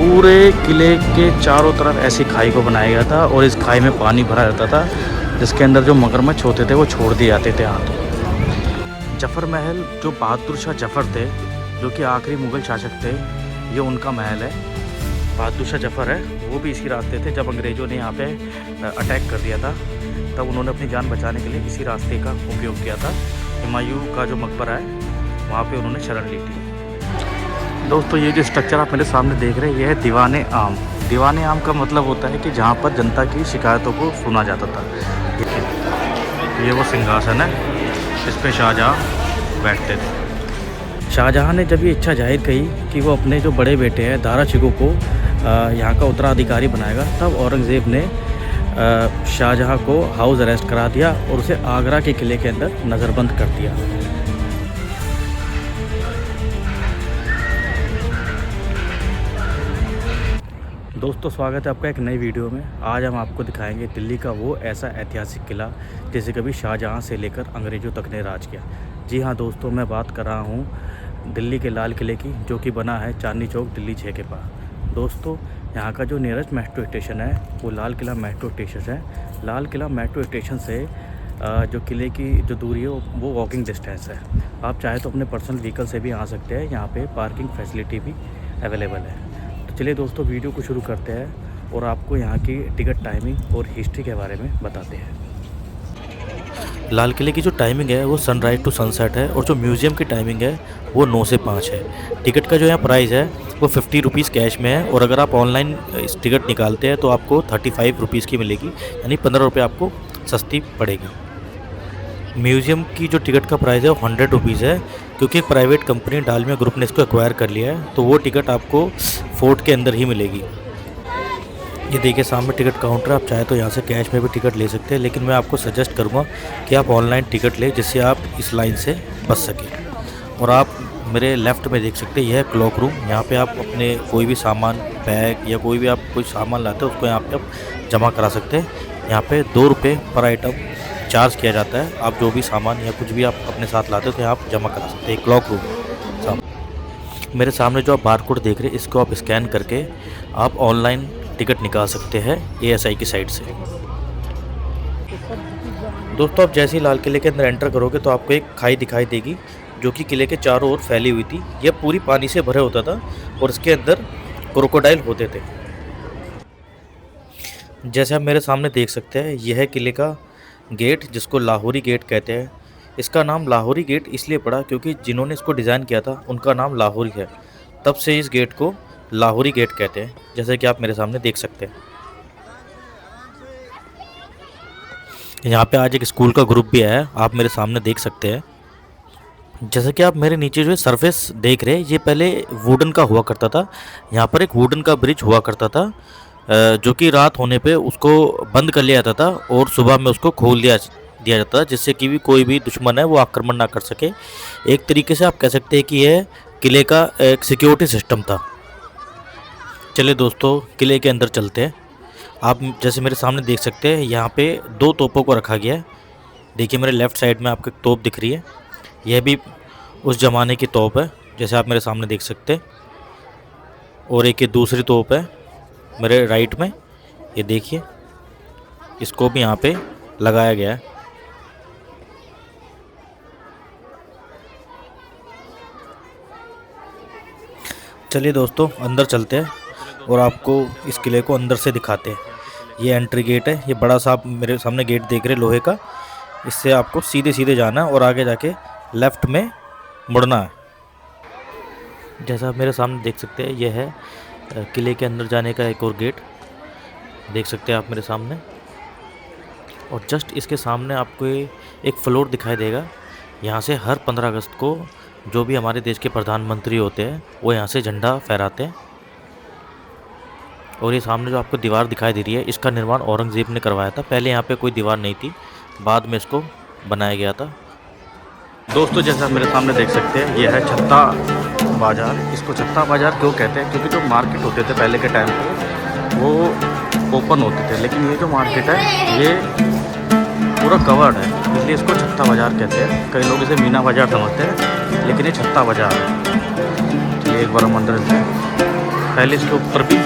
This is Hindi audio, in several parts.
पूरे किले के चारों तरफ ऐसी खाई को बनाया गया था और इस खाई में पानी भरा रहता था, जिसके अंदर जो मगरमच्छ होते थे वो छोड़ दिए जाते थे हाथों। जफ़र महल जो बहादुर शाह जफ़र थे, जो कि आखिरी मुग़ल शासक थे, ये उनका महल है। बहादुर शाह जफ़र है वो भी इसी रास्ते थे। जब अंग्रेज़ों ने यहाँ पे अटैक कर दिया था तब उन्होंने अपनी जान बचाने के लिए इसी रास्ते का उपयोग किया था। हुमायूं का जो मकबरा है वहाँ पे उन्होंने शरण ली थी। दोस्तों ये जो स्ट्रक्चर आप मेरे सामने देख रहे हैं ये है दीवाने आम। दीवाने आम का मतलब होता है कि जहाँ पर जनता की शिकायतों को सुना जाता था। ये वो सिंहासन है, इस पे शाहजहाँ बैठते थे। शाहजहाँ ने जब ये इच्छा जाहिर की कि वो अपने जो बड़े बेटे हैं दारा शिकोह को यहाँ का उत्तराधिकारी बनाएगा, तब औरंगज़ेब ने शाहजहाँ को हाउस अरेस्ट करा दिया और उसे आगरा के किले के अंदर नज़रबंद कर दिया। दोस्तों स्वागत है आपका एक नई वीडियो में। आज हम आपको दिखाएंगे दिल्ली का वो ऐसा ऐतिहासिक किला जिसे कभी शाहजहाँ से लेकर अंग्रेज़ों तक ने राज किया। जी हाँ दोस्तों, मैं बात कर रहा हूँ दिल्ली के लाल किले की, जो कि बना है चांदनी चौक दिल्ली 6 के पास। दोस्तों यहाँ का जो नियरेस्ट मेट्रो स्टेशन है वो लाल किला मेट्रो स्टेशन है। लाल किला मेट्रो स्टेशन से जो किले की जो दूरी है वो वॉकिंग डिस्टेंस है। आप चाहे तो अपने पर्सनल व्हीकल से भी आ सकते हैं, यहाँ पे पार्किंग फैसिलिटी भी अवेलेबल है। तो चलिए दोस्तों वीडियो को शुरू करते हैं और आपको यहाँ की टिकट टाइमिंग और हिस्ट्री के बारे में बताते हैं। लाल किले की जो टाइमिंग है वो सनराइज़ टू सनसेट है और जो म्यूज़ियम की टाइमिंग है वो 9 से 5 है। टिकट का जो यहाँ प्राइस है वो 50 रुपीज़ कैश में है और अगर आप ऑनलाइन इस टिकट निकालते हैं तो आपको 35 रुपीज़ की मिलेगी, यानी 15 रुपये आपको सस्ती पड़ेगी। म्यूज़ियम की जो टिकट का प्राइस है वो 100 रुपीज़ है, क्योंकि एक प्राइवेट कंपनी डालमिया ग्रुप ने इसको एक्वायर कर लिया है, तो वो टिकट आपको फोर्ट के अंदर ही मिलेगी। ये देखिए सामने टिकट काउंटर, आप चाहे तो यहाँ से कैश में भी टिकट ले सकते हैं, लेकिन मैं आपको सजेस्ट करूँगा कि आप ऑनलाइन टिकट लें, जिससे आप इस लाइन से बच सकें। और आप मेरे लेफ़्ट में देख सकते हैं यह है क्लॉक रूम। यहाँ पे आप अपने कोई भी सामान, बैग या कोई भी आप कोई सामान लाते हैं उसको यहाँ पे आप जमा करा सकते हैं। यहाँ पे 2 रुपये पर आइटम चार्ज किया जाता है। आप जो भी सामान या कुछ भी आप अपने साथ लाते हो तो आप जमा करा सकते हैं। क्लॉक रूम मेरे सामने जो आप बारकोड देख रहे हैं, इसको आप स्कैन करके आप ऑनलाइन टिकट निकाल सकते हैं ASI की साइट से। दोस्तों आप जैसे ही लाल किले के अंदर एंटर करोगे तो आपको एक खाई दिखाई देगी, जो कि किले के चारों ओर फैली हुई थी। यह पूरी पानी से भरे होता था और इसके अंदर क्रोकोडाइल होते थे। जैसे आप मेरे सामने देख सकते हैं यह है किले का गेट, जिसको लाहौरी गेट कहते हैं। इसका नाम लाहौरी गेट इसलिए पड़ा क्योंकि जिन्होंने इसको डिज़ाइन किया था उनका नाम लाहौरी है, तब से इस गेट को लाहौरी गेट कहते हैं, जैसे कि आप मेरे सामने देख सकते हैं। यहाँ पे आज एक स्कूल का ग्रुप भी है, आप मेरे सामने देख सकते हैं। जैसे कि आप मेरे नीचे जो सरफेस देख रहे हैं ये पहले वुडन का हुआ करता था। यहाँ पर एक वुडन का ब्रिज हुआ करता था, जो कि रात होने पे उसको बंद कर लिया जाता था और सुबह में उसको खोल दिया जाता था, जिससे कि भी कोई भी दुश्मन है वो आक्रमण ना कर सके। एक तरीके से आप कह सकते हैं कि यह किले का एक सिक्योरिटी सिस्टम था। चलिए दोस्तों किले के अंदर चलते हैं। आप जैसे मेरे सामने देख सकते हैं यहाँ पे 2 तोपों को रखा गया है। देखिए मेरे लेफ़्ट साइड में आपको एक तोप दिख रही है, यह भी उस ज़माने की तोप है, जैसे आप मेरे सामने देख सकते हैं। और एक ये दूसरी तोप है मेरे राइट में, ये देखिए इसको भी यहाँ पे लगाया गया है। चलिए दोस्तों अंदर चलते हैं और आपको इस किले को अंदर से दिखाते हैं। ये एंट्री गेट है, ये बड़ा सा आप मेरे सामने गेट देख रहे हैं लोहे का। इससे आपको सीधे सीधे जाना है और आगे जाके लेफ़्ट में मुड़ना है। जैसा आप मेरे सामने देख सकते हैं यह है किले के अंदर जाने का एक और गेट, देख सकते हैं आप मेरे सामने। और जस्ट इसके सामने आपको एक फ्लोर दिखाई देगा। यहाँ से हर 15 अगस्त को जो भी हमारे देश के प्रधानमंत्री होते हैं वो यहाँ से झंडा फहराते हैं। और ये सामने जो आपको दीवार दिखाई दे रही है, इसका निर्माण औरंगज़ेब ने करवाया था। पहले यहाँ पे कोई दीवार नहीं थी, बाद में इसको बनाया गया था। दोस्तों जैसा आप मेरे सामने देख सकते हैं ये है छत्ता बाज़ार। इसको छत्ता बाज़ार क्यों कहते हैं? क्योंकि जो मार्केट होते थे पहले के टाइम पे वो ओपन होते थे, लेकिन ये जो मार्केट है ये पूरा कवर्ड है, इसलिए इसको छत्ता बाज़ार कहते हैं। कई लोग इसे मीना बाज़ार समझते हैं, लेकिन ये छत्ता बाज़ार है। चलिए एक बार हम अंदर चलते हैं। पहले इसके ऊपर भी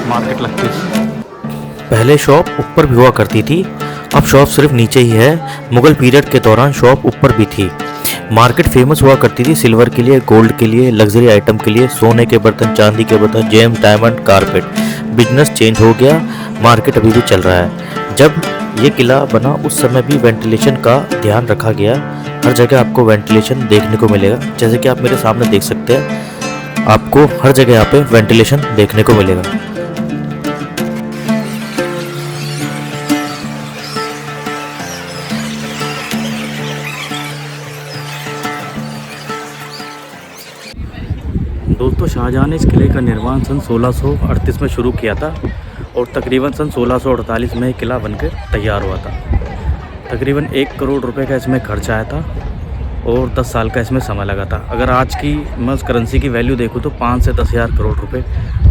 मार्केट लगती थी। पहले शॉप ऊपर भी हुआ करती थी, अब शॉप सिर्फ नीचे ही है। मुगल पीरियड के दौरान शॉप ऊपर भी थी। मार्केट फेमस हुआ करती थी सिल्वर के लिए, गोल्ड के लिए, लग्जरी आइटम के लिए, सोने के बर्तन, चांदी के बर्तन, gem, diamond, carpet. Business change हो गया, मार्केट अभी भी चल रहा है। जब ये किला बना उस समय भी वेंटिलेशन का ध्यान रखा गया। हर जगह आपको वेंटिलेशन देखने को मिलेगा, जैसे कि आप मेरे सामने देख सकते हैं। आपको हर जगह यहाँ पे वेंटिलेशन देखने को मिलेगा। दोस्तों, शाहजहाँ ने इस किले का निर्माण सन 1638 में शुरू किया था और तकरीबन सन 1648 में किला बनकर तैयार हुआ था। तकरीबन 1 करोड़ रुपए का इसमें खर्च आया था और 10 साल का इसमें समय लगा था। अगर आज की मैं उस करेंसी की वैल्यू देखूँ तो 5 से 10 हज़ार करोड़ रुपए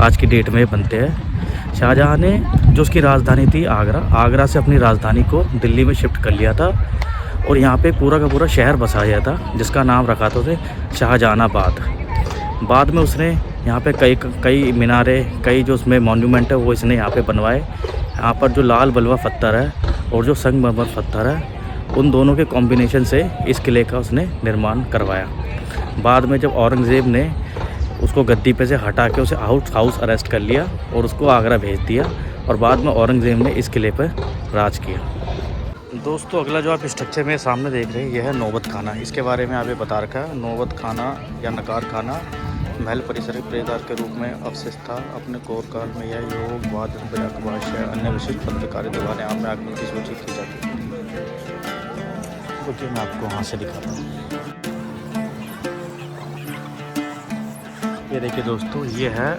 आज की डेट में बनते हैं। शाहजहाँ ने जो उसकी राजधानी थी आगरा से अपनी राजधानी को दिल्ली में शिफ्ट कर लिया था और यहाँ पे पूरा का पूरा शहर बसाया था, जिसका नाम रखा था उसे शाहजहानाबाद। बाद में उसने यहाँ पे कई मीनारे, कई जो उसमें मॉन्यूमेंट है वो इसने यहाँ पे बनवाए। यहाँ पर जो लाल बलुआ पत्थर है और जो संगमरमर पत्थर है, उन दोनों के कॉम्बिनेशन से इस किले का उसने निर्माण करवाया। बाद में जब औरंगज़ेब ने उसको गद्दी पे से हटा के उसे हाउस अरेस्ट कर लिया और उसको आगरा भेज दिया और बाद में औरंगज़ेब ने इस किले पर राज किया। दोस्तों, अगला जो आप स्ट्रक्चर में सामने देख रहे हैं यह है नौबत खाना। इसके बारे में आप ये बता रखा है। नौबत खाना या नकार खाना महल परिसर के पेदार के रूप में अवशिष्ट था। अपने कोरकाल में यह योग, वाद, भाष्य, अन्य विशिष्ट पत्रकारिता दीवाने आप में आगमन की सूची की जाती है। मैं आपको वहाँ से दिखाता हूँ। ये देखिए दोस्तों, ये है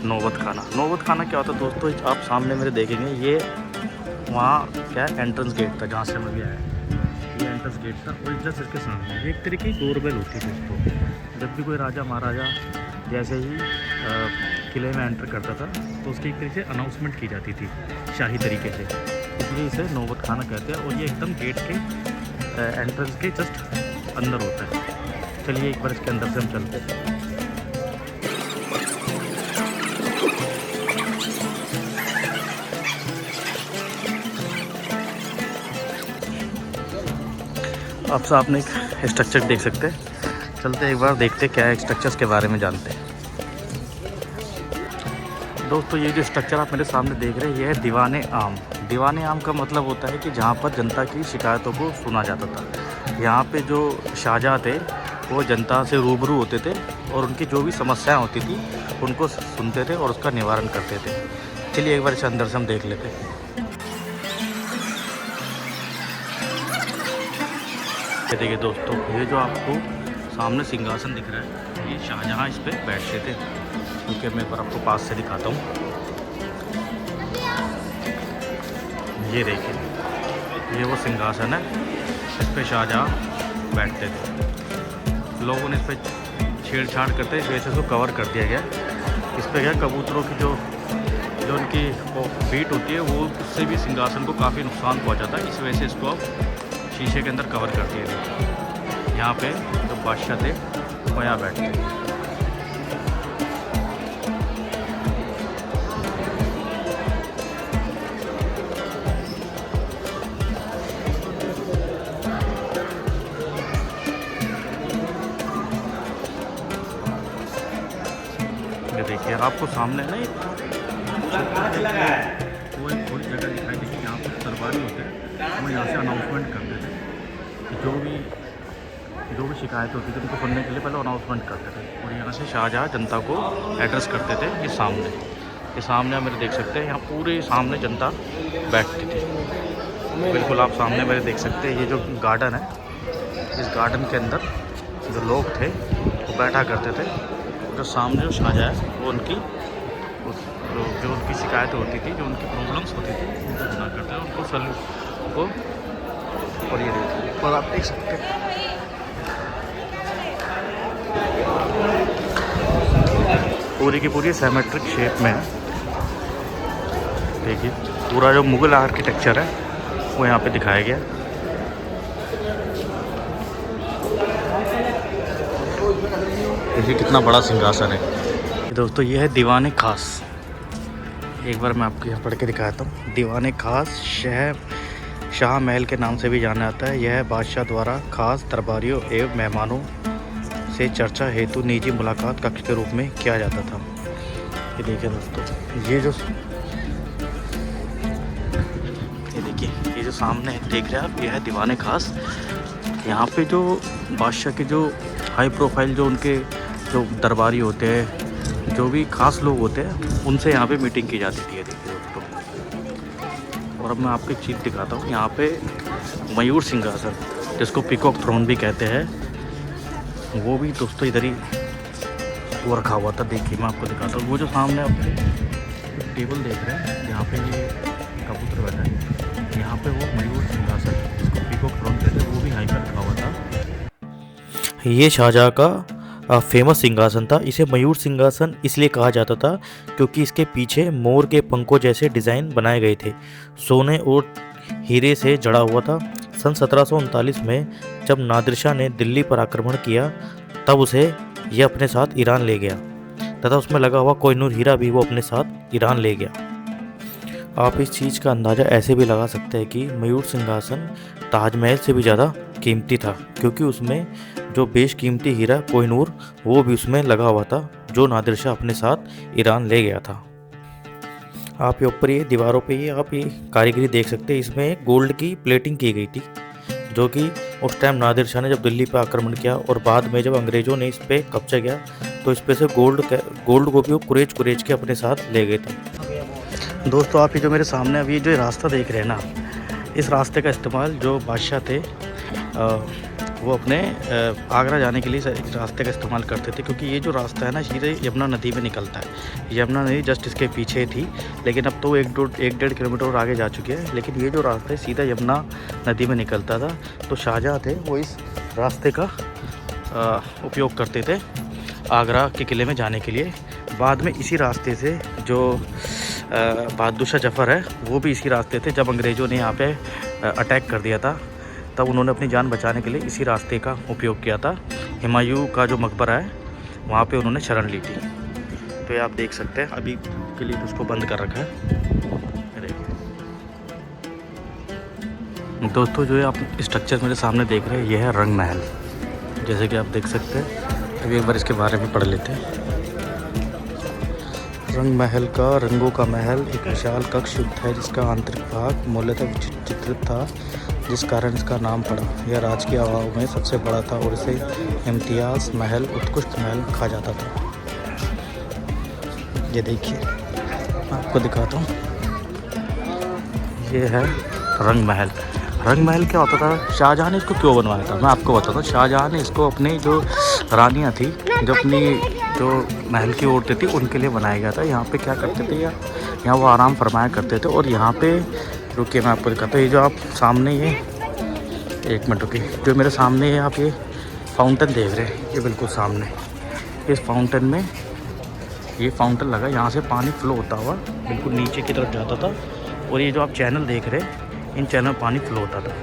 नौबत खाना। नौबत खाना क्या होता है दोस्तों, आप सामने मेरे देखेंगे, ये वहाँ क्या है एंट्रेंस गेट था जहाँ से मैं गया है। ये एंट्रेंस गेट था और जस्ट इसके सामने एक तरीके की डोरबेल होती थी दोस्तों। जब भी कोई राजा महाराजा जैसे ही किले में एंटर करता था तो उसकी एक तरीके से अनाउंसमेंट की जाती थी शाही तरीके से, इसलिए इसे नौबत खाना कहते हैं। और ये एकदम गेट के एंट्रेंस के जस्ट अंदर होता है। चलिए एक बार इसके अंदर से हम चलते हैं। आप सामने एक स्ट्रक्चर देख सकते हैं। चलते एक बार देखते क्या है, स्ट्रक्चर्स के बारे में जानते हैं। दोस्तों, ये जो स्ट्रक्चर आप मेरे सामने देख रहे हैं ये है दीवाने आम। दीवाने आम का मतलब होता है कि जहाँ पर जनता की शिकायतों को सुना जाता था। यहाँ पे जो शाहजहाँ थे वो जनता से रूबरू होते थे और उनकी जो भी समस्याएं होती थी उनको सुनते थे और उसका निवारण करते थे। चलिए एक बार इसे अंदर से हम देख लेते हैं। देखिए दोस्तों, ये जो आपको सामने सिंहासन दिख रहा है ये शाहजहाँ इस पर बैठते थे, क्योंकि मैं एक बार आपको पास से दिखाता हूँ। ये देखिए, ये वो सिंहासन है, इस पर शाहजहाँ बैठते थे। लोगों ने इस पर छेड़छाड़ करते इस वजह से इसको कवर कर दिया गया। इस पर क्या कबूतरों की जो उनकी वो बीट होती है वो उससे भी सिंहासन को काफ़ी नुकसान पहुँचाता है। इस वजह से इसको अब शीशे के अंदर कवर कर दिए थे। यहाँ पे जो बादशाह थे वो यहाँ बैठते थे। ये देखिए आपको सामने ना वो एक थोड़ी जगह दिखाई देगी जहाँ पर दरबारी होते हैं, वो यहाँ से अनाउंसमेंट करते थे कि जो भी शिकायत होती थी उनको सुनने के लिए पहले अनाउंसमेंट करते थे और यहाँ से शाहजहाँ जनता को एड्रेस करते थे। ये सामने आप मेरे देख सकते हैं, यहाँ पूरे सामने जनता बैठती थी। बिल्कुल आप सामने मेरे देख सकते हैं, ये जो गार्डन है, इस गार्डन के अंदर जो लोग थे वो बैठा करते थे। जो सामने जो शाहजहाँ है वो उनकी शिकायतें होती थी, जो उनकी प्रॉब्लम्स होती थी उनको सुना करते हैं, उनको सल्यूट को। और ये देखिए और आप देख सकते हैं पूरी की पूरी सिमेट्रिक शेप में है। देखिए पूरा जो मुगल आर्किटेक्चर है वो यहाँ पे दिखाया गया। देखिए कितना बड़ा सिंहासन है दोस्तों। ये है दीवान खास। एक बार मैं आपको यहाँ पढ़ के दिखाता हूँ। दीवान खास शाह महल के नाम से भी जाना जाता है। यह बादशाह द्वारा खास दरबारियों एवं मेहमानों से चर्चा हेतु निजी मुलाकात कक्ष के रूप में किया जाता था। ये देखिए दोस्तों, ये जो सामने देख रहे हैं आप, ये है दीवान खास। यहाँ पे जो बादशाह के जो हाई प्रोफाइल जो उनके जो दरबारी होते हैं, जो भी खास लोग होते हैं, उनसे यहाँ पे मीटिंग की जाती थी। ये देखिए दोस्तों। और अब मैं आपको एक चीज़ दिखाता हूँ। यहाँ पे मयूर सिंहासन, जिसको पीकॉक थ्रोन भी कहते हैं, वो भी दोस्तों इधर ही वो रखा हुआ था। देखिए मैं आपको दिखाता हूँ। वो जो सामने आप टेबल देख रहे हैं, यहाँ पे ये कबूतर बैठा है, यहाँ पे वो मयूर सिंहासन, जिसको पीकॉक थ्रोन कहते हैं, वो भी यहीं पर रखा हुआ था। ये शाहजहाँ का फेमस सिंहासन था। इसे मयूर सिंहासन इसलिए कहा जाता था क्योंकि इसके पीछे मोर के पंखों जैसे डिज़ाइन बनाए गए थे। सोने और हीरे से जड़ा हुआ था। सन 1739 में जब नादिर शाह ने दिल्ली पर आक्रमण किया, तब उसे यह अपने साथ ईरान ले गया तथा उसमें लगा हुआ कोहिनूर हीरा भी वो अपने साथ ईरान ले गया। आप इस चीज़ का अंदाज़ा ऐसे भी लगा सकते हैं कि मयूर सिंहासन ताजमहल से भी ज़्यादा कीमती था, क्योंकि उसमें जो बेशकीमती हीरा कोहिनूर वो भी उसमें लगा हुआ था, जो नादिर शाह अपने साथ ईरान ले गया था। आप ये ऊपर ये दीवारों पे ये आप ये कारीगरी देख सकते हैं। इसमें गोल्ड की प्लेटिंग की गई थी, जो कि उस टाइम नादिर शाह ने जब दिल्ली पर आक्रमण किया और बाद में जब अंग्रेज़ों ने इस पर कब्जा किया, तो इस पे से गोल्ड को भी वो कुरेज के अपने साथ ले गए थे। दोस्तों आप ये जो मेरे सामने अभी जो रास्ता देख रहे हैं ना, इस रास्ते का इस्तेमाल जो बादशाह थे वो अपने आगरा जाने के लिए इस रास्ते का इस्तेमाल करते थे, क्योंकि ये जो रास्ता है ना सीधे यमुना नदी में निकलता है। यमुना नदी जस्ट इसके पीछे थी, लेकिन अब तो 1-1.5 किलोमीटर और आगे जा चुके हैं। लेकिन ये जो रास्ता है सीधा यमुना नदी में निकलता था। तो शाहजहाँ थे वो इस रास्ते का उपयोग करते थे आगरा के किले में जाने के लिए। बाद में इसी रास्ते से जो बहादुर शाह जफ़र है वो भी इसी रास्ते थे। जब अंग्रेज़ों ने यहाँ पे अटैक कर दिया था, तब उन्होंने अपनी जान बचाने के लिए इसी रास्ते का उपयोग किया था। हुमायूं का जो मकबरा है वहाँ पे उन्होंने शरण ली थी। तो ये आप देख सकते हैं, अभी के लिए उसको बंद कर रखा है। दोस्तों जो ये आप स्ट्रक्चर मेरे सामने देख रहे हैं, ये है रंग महल। जैसे कि आप देख सकते हैं, अभी एक बार इसके बारे में पढ़ लेते हैं। रंग महल का रंगों का महल एक विशाल कक्ष युक्त है, जिसका आंतरिक भाग मूलतः चित्रित था, जिस कारण इसका नाम पड़ा। यह राज के अभाव में सबसे बड़ा था और इसे इम्तियाज़ महल, उत्कृष्ट महल कहा जाता था। ये देखिए आपको दिखाता हूँ, ये है रंग महल। रंग महल क्या होता था, शाहजहाँ ने इसको क्यों बनवाया था, मैं आपको बताता हूँ। शाहजहाँ ने इसको अपनी जो रानियाँ थी, जो अपनी जो महल की औरतें थी, उनके लिए बनाया गया था। यहाँ पे क्या करते थे, यहाँ वो आराम फरमाया करते थे। और यहाँ पे रुकिए मैं आपको दिखाता हूँ। ये जो आप सामने ये एक मिनट रुकिए, जो मेरे सामने ये आप ये फाउंटेन देख रहे हैं, ये बिल्कुल सामने इस फाउंटेन में ये फाउंटेन लगा, यहाँ से पानी फ्लो होता हुआ बिल्कुल नीचे की तरफ जाता था। और ये जो आप चैनल देख रहे हैं, इन चैनल में पानी फ्लो होता था,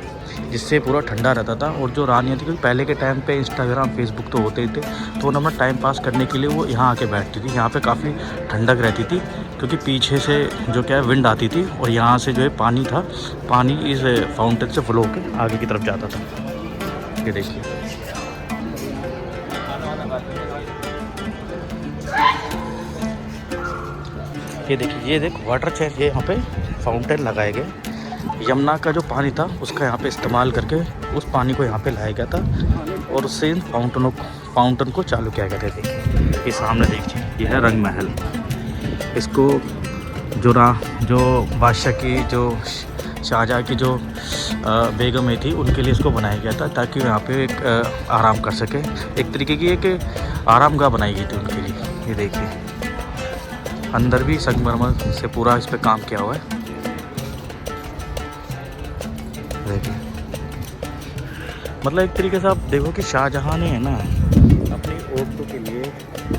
जिससे पूरा ठंडा रहता था। और जो रानियाँ थी, क्योंकि पहले के टाइम पे इंस्टाग्राम फेसबुक तो होते ही थे, तो उन्हें अपना टाइम पास करने के लिए वो यहाँ आके बैठती थी। यहाँ पे काफ़ी ठंडक रहती थी, क्योंकि पीछे से जो क्या है विंड आती थी, और यहाँ से जो है पानी था, पानी इस फाउंटेन से फ्लो होकर आगे की तरफ जाता था। ये देखिए, ये देखो वाटर चेंज, ये यहाँ पे फाउंटेन लगाए गए। यमुना का जो पानी था उसका यहाँ पे इस्तेमाल करके उस पानी को यहाँ पे लाया गया था, और उससे इन फाउंटेन को चालू किया गया था। देखिए ये सामने देखिए, ये है रंग महल। इसको जो बादशाह की जो शाहजहाँ की जो बेगमें थी, उनके लिए इसको बनाया गया था, ताकि यहाँ पे एक आराम कर सके। एक तरीके की एक आरामगाह बनाई गई थी उनके लिए। ये देखिए अंदर भी संगमरमर से पूरा इस पर काम किया हुआ है। देखिए मतलब एक तरीके से आप देखो कि शाहजहाँ ने है ना अपनी औरतों के लिए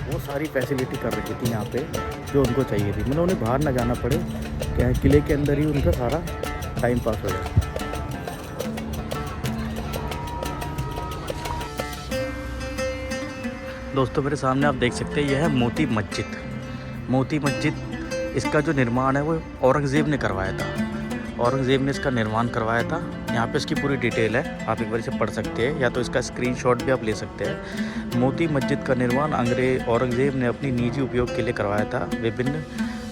वो सारी फैसिलिटी कर रखी थी यहाँ पे जो उनको चाहिए थी। मतलब उन्हें बाहर ना जाना पड़े, क्या किले के अंदर ही उनका सारा टाइम पास हो जाए। दोस्तों मेरे सामने आप देख सकते हैं यह है मोती मस्जिद। मोती मस्जिद इसका जो निर्माण है वो औरंगज़ेब ने करवाया था। औरंगज़ेब ने इसका निर्माण करवाया था। यहाँ पे इसकी पूरी डिटेल है, आप एक बार इसे पढ़ सकते हैं या तो इसका स्क्रीनशॉट भी आप ले सकते हैं। मोती मस्जिद का निर्माण औरंगज़ेब ने अपनी निजी उपयोग के लिए करवाया था। विभिन्न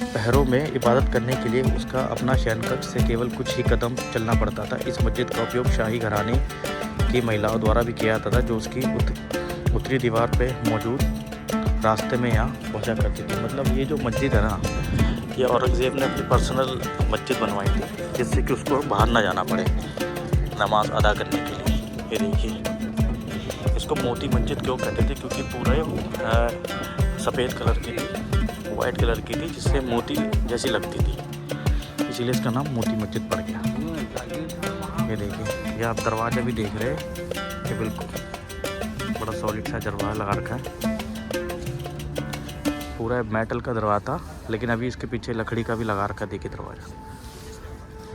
पहरों में इबादत करने के लिए उसका अपना शयनकक्ष से केवल कुछ ही कदम चलना पड़ता था। इस मस्जिद का उपयोग शाही घराने की महिलाओं द्वारा भी किया जाता था, जो उसकी उत्तरी दीवार पे मौजूद रास्ते में यहाँ पहुँचा करती थी। मतलब ये जो मस्जिद है ना, ये औरंगज़ेब ने अपनी पर्सनल मस्जिद बनवाई थी, जिससे कि उसको बाहर ना जाना पड़े नमाज अदा करने के लिए। ये देखिए, इसको मोती मस्जिद क्यों कहते थे, क्योंकि पूरा सफ़ेद कलर की थी, वाइट कलर की थी, जिससे मोती जैसी लगती थी, इसीलिए इसका नाम मोती मस्जिद पड़ गया। ये देखिए, ये आप दरवाज़ा भी देख रहे हैं, ये बिल्कुल बड़ा सॉलिड सा दरवाज़ा लगा रखा है। पूरा मेटल का दरवाज़ा था, लेकिन अभी इसके पीछे लकड़ी का भी लगा रखा है। देखिए दरवाज़ा,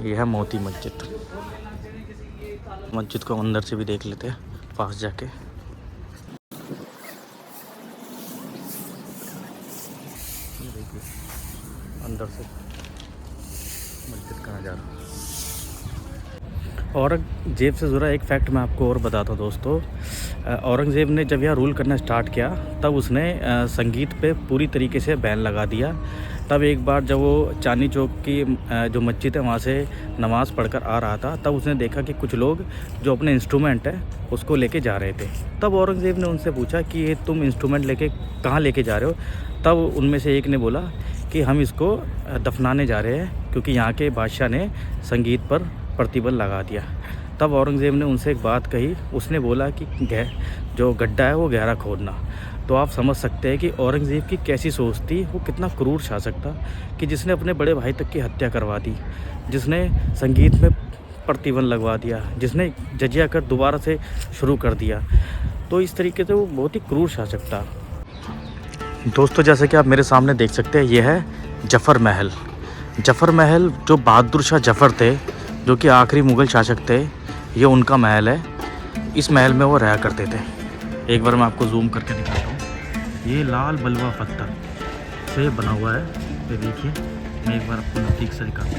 ये है मोती मस्जिद। मस्जिद को अंदर से भी देख लेते हैं पास जाके। देखिए अंदर से मस्जिद का नज़ारा। औरंगज़ेब से जुड़ा एक फैक्ट मैं आपको और बताता हूँ दोस्तों। औरंगज़ेब ने जब यहाँ रूल करना स्टार्ट किया, तब उसने संगीत पे पूरी तरीके से बैन लगा दिया। तब एक बार जब वो चांदनी चौक की जो मस्जिद है वहाँ से नमाज़ पढ़कर आ रहा था, तब उसने देखा कि कुछ लोग जो अपने इंस्ट्रूमेंट है उसको लेके जा रहे थे। तब औरंगज़ेब ने उनसे पूछा कि ये तुम इंस्ट्रूमेंट लेके कहाँ लेके जा रहे हो। तब उनमें से एक ने बोला कि हम इसको दफनाने जा रहे हैं, क्योंकि यहाँ के बादशाह ने संगीत पर प्रतिबंध लगा दिया। तब औरंगज़ेब ने उनसे एक बात कही, उसने बोला कि जो गड्ढा है वो गहरा खोदना। तो आप समझ सकते हैं कि औरंगज़ेब की कैसी सोच थी, वो कितना क्रूर शासक था कि जिसने अपने बड़े भाई तक की हत्या करवा दी, जिसने संगीत में प्रतिबंध लगवा दिया, जिसने जजिया कर दोबारा से शुरू कर दिया। तो इस तरीके से वो बहुत ही क्रूर शासक था। दोस्तों जैसे कि आप मेरे सामने देख सकते हैं, ये है जफ़र महल। जफ़र महल जो बहादुर शाह जफ़र थे, जो कि आखिरी मुग़ल शासक थे, ये उनका महल है। इस महल में वो रहा करते थे। एक बार मैं आपको जूम करके दिखाता हूँ। ये लाल बलुआ पत्थर से बना हुआ है। ये देखिए, मैं एक बार आपको नज़दीक से दिखाता हूँ।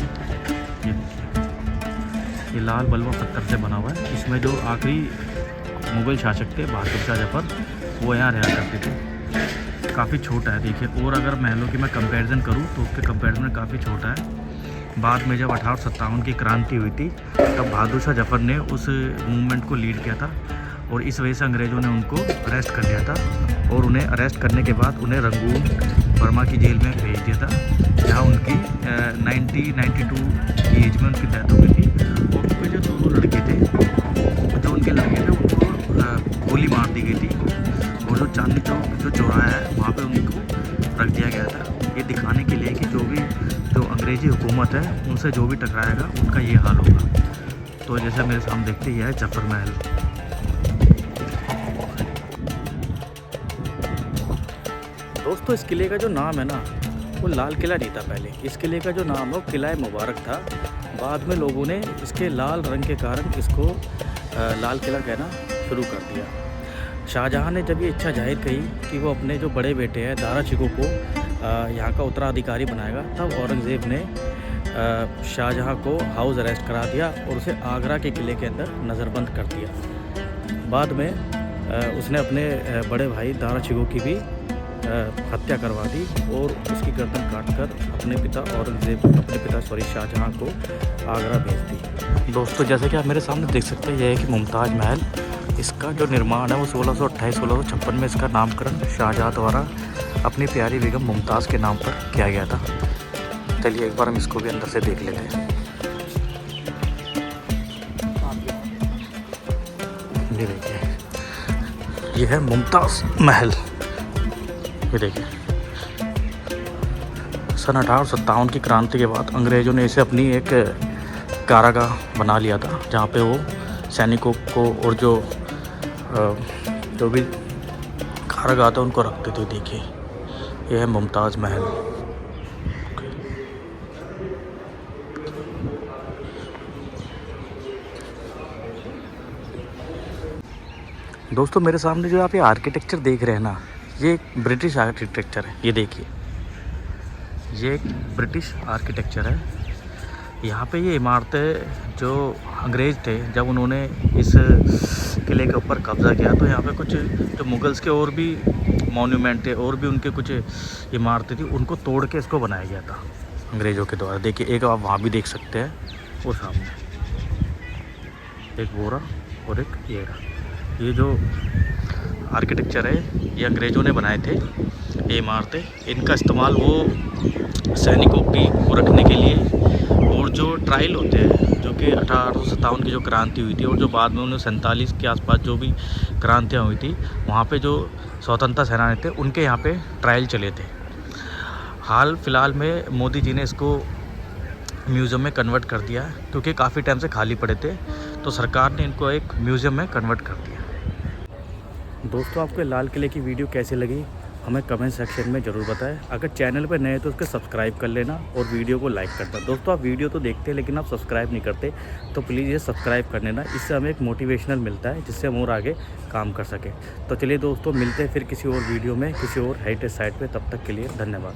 ये लाल बलुआ पत्थर से बना हुआ है। इसमें जो आखिरी मुग़ल शासक थे बहादुर शाह जफ़र, वो यहाँ रहा करते थे। काफ़ी छोटा है देखिए, और अगर महलों की मैं कंपैरिजन करूँ तो उसके कंपैरिजन में काफ़ी छोटा है। बाद में जब 1857 की क्रांति हुई थी, तब बहादुर शाह जफ़र ने उस मूवमेंट को लीड किया था, और इस वजह से अंग्रेज़ों ने उनको अरेस्ट कर लिया था। और उन्हें अरेस्ट करने के बाद उन्हें रंगून बर्मा की जेल में भेज दिया था, जहाँ उनकी 92 की एज में उनकी डेथ हो गई थी। और उनके जो दोनों लड़के थे, जो उनके लड़के थे, उनको गोली मार दी गई थी। और जो चांदनी चौक जो चौराहा है, वहाँ पे उनको रख दिया गया था, ये दिखाने के लिए कि जो अंग्रेज़ी हुकूमत है उनसे जो भी टकराएगा उनका ये हाल होगा। तो जैसे मेरे सामने देखते ही है जफ़र महल। दोस्तों इस किले का जो नाम है ना, वो लाल किला नहीं था पहले। इस किले का जो नाम है वो किला मुबारक था। बाद में लोगों ने इसके लाल रंग के कारण इसको लाल किला कहना शुरू कर दिया। शाहजहाँ ने जब ये इच्छा जाहिर करी कि वो अपने जो बड़े बेटे हैं दारा शिकोह को यहाँ का उत्तराधिकारी बनाएगा, तब औरंगज़ेब ने शाहजहाँ को हाउस अरेस्ट करा दिया और उसे आगरा के किले के अंदर नज़रबंद कर दिया। बाद में उसने अपने बड़े भाई दारा शिकोह की भी हत्या करवा दी और उसकी गर्दन काटकर अपने पिता शाहजहाँ को आगरा भेज दी। दोस्तों जैसे कि आप मेरे सामने देख सकते हैं, यह है कि मुमताज़ महल। इसका जो निर्माण है वो 1658 में इसका नामकरण शाहजहाँ द्वारा अपनी प्यारी बेगम मुमताज़ के नाम पर किया गया था। चलिए एक बार हम इसको भी अंदर से देख लेते हैं। ये देखिए, ये है मुमताज़ महल। ये देखिए, सन 1857 की क्रांति के बाद अंग्रेज़ों ने इसे अपनी एक कारागाह बना लिया था, जहाँ पे वो सैनिकों को और जो भी कारागाह था उनको रखते थे। देखिए, यह है मुमताज़ महल। दोस्तों मेरे सामने जो आप ये आर्किटेक्चर देख रहे हैं ना, ये एक ब्रिटिश आर्किटेक्चर है, ये देखिए, ये एक ब्रिटिश आर्किटेक्चर है। यहाँ पे ये इमारतें जो अंग्रेज़ थे जब उन्होंने इस किले के ऊपर कब्ज़ा किया, तो यहाँ पे कुछ जो मुगल्स के और भी मॉन्यूमेंट थे और भी उनके कुछ इमारतें थी, उनको तोड़ के इसको बनाया गया था अंग्रेज़ों के द्वारा। देखिए, एक आप वहाँ भी देख सकते हैं, वो सामने एक बोरा और एक ये जो आर्किटेक्चर है ये अंग्रेज़ों ने बनाए थे। ये इमारतें, इनका इस्तेमाल वो सैनिकों को रखने के लिए, और जो ट्रायल होते हैं जो कि 1857 की जो क्रांति हुई थी और जो बाद में 1947 के आसपास जो भी क्रांतियाँ हुई थी, वहाँ पे जो स्वतंत्रता सेनानी थे उनके यहाँ पे ट्रायल चले थे। हाल फिलहाल में मोदी जी ने इसको म्यूज़ियम में कन्वर्ट कर दिया, क्योंकि काफ़ी टाइम से खाली पड़े थे, तो सरकार ने इनको एक म्यूज़ियम में कन्वर्ट कर दिया। दोस्तों, आपको लाल किले की वीडियो कैसी लगी हमें कमेंट सेक्शन में ज़रूर बताएं। अगर चैनल पर नए हैं तो उसको सब्सक्राइब कर लेना और वीडियो को लाइक करना। दोस्तों, आप वीडियो तो देखते हैं लेकिन आप सब्सक्राइब नहीं करते, तो प्लीज़ ये सब्सक्राइब कर लेना। इससे हमें एक मोटिवेशनल मिलता है जिससे हम और आगे काम कर सकें। तो चलिए दोस्तों, मिलते हैं फिर किसी और वीडियो में किसी और हेरिटेज साइट पर। तब तक के लिए धन्यवाद।